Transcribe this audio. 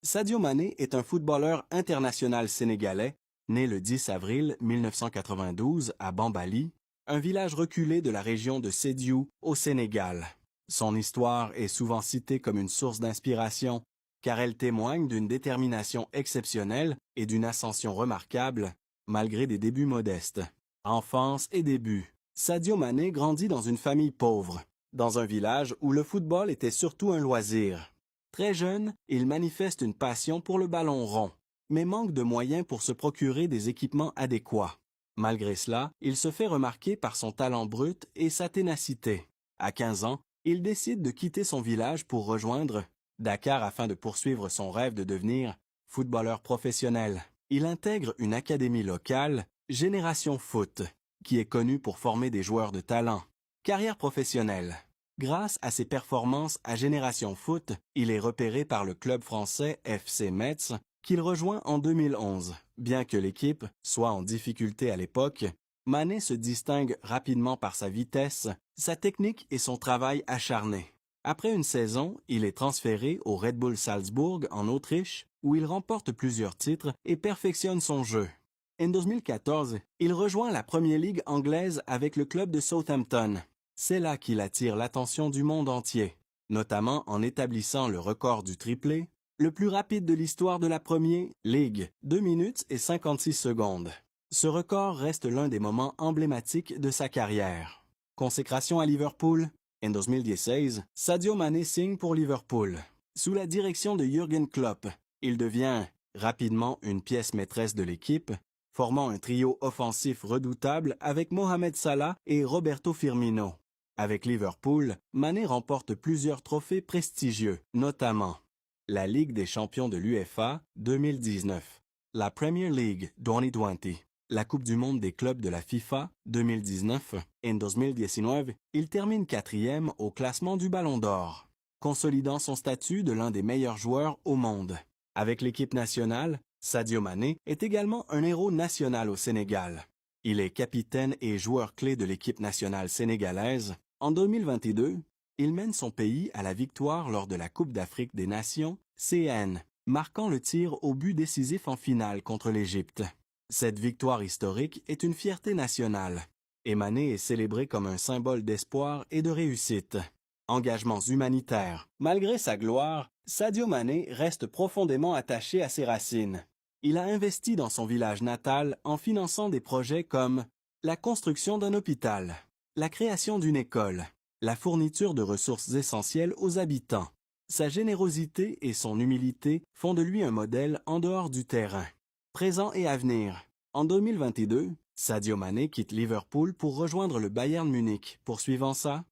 Sadio Mané est un footballeur international sénégalais, né le 10 avril 1992 à Bambali, un village reculé de la région de Sédhiou au Sénégal. Son histoire est souvent citée comme une source d'inspiration, car elle témoigne d'une détermination exceptionnelle et d'une ascension remarquable, malgré des débuts modestes. Enfance et débuts. Sadio Mané grandit dans une famille pauvre, dans un village où le football était surtout un loisir. Très jeune, il manifeste une passion pour le ballon rond, mais manque de moyens pour se procurer des équipements adéquats. Malgré cela, il se fait remarquer par son talent brut et sa ténacité. À 15 ans, il décide de quitter son village pour rejoindre Dakar afin de poursuivre son rêve de devenir footballeur professionnel. Il intègre une académie locale, Génération Foot, qui est connue pour former des joueurs de talent. Carrière professionnelle. Grâce à ses performances à Génération Foot, il est repéré par le club français FC Metz, qu'il rejoint en 2011. Bien que l'équipe soit en difficulté à l'époque, Mané se distingue rapidement par sa vitesse, sa technique et son travail acharné. Après une saison, il est transféré au Red Bull Salzbourg en Autriche, où il remporte plusieurs titres et perfectionne son jeu. En 2014, il rejoint la Premier League anglaise avec le club de Southampton. C'est là qu'il attire l'attention du monde entier, notamment en établissant le record du triplé, le plus rapide de l'histoire de la Premier League, 2 minutes et 56 secondes. Ce record reste l'un des moments emblématiques de sa carrière. Consécration à Liverpool. En 2016, Sadio Mané signe pour Liverpool. Sous la direction de Jürgen Klopp, il devient rapidement une pièce maîtresse de l'équipe, formant un trio offensif redoutable avec Mohamed Salah et Roberto Firmino. Avec Liverpool, Mané remporte plusieurs trophées prestigieux, notamment la Ligue des champions de l'UEFA 2019, la Premier League 2020, la Coupe du monde des clubs de la FIFA 2019. En 2019, il termine 4e au classement du Ballon d'Or, consolidant son statut de l'un des meilleurs joueurs au monde. Avec l'équipe nationale, Sadio Mané est également un héros national au Sénégal. Il est capitaine et joueur clé de l'équipe nationale sénégalaise. En 2022, il mène son pays à la victoire lors de la Coupe d'Afrique des Nations, CAN, marquant le tir au but décisif en finale contre l'Égypte. Cette victoire historique est une fierté nationale, et Mané est célébré comme un symbole d'espoir et de réussite. Engagements humanitaires. Malgré sa gloire, Sadio Mané reste profondément attaché à ses racines. Il a investi dans son village natal en finançant des projets comme la construction d'un hôpital, la création d'une école, la fourniture de ressources essentielles aux habitants. Sa générosité et son humilité font de lui un modèle en dehors du terrain. Présent et avenir. En 2022, Sadio Mané quitte Liverpool pour rejoindre le Bayern Munich, poursuivant sa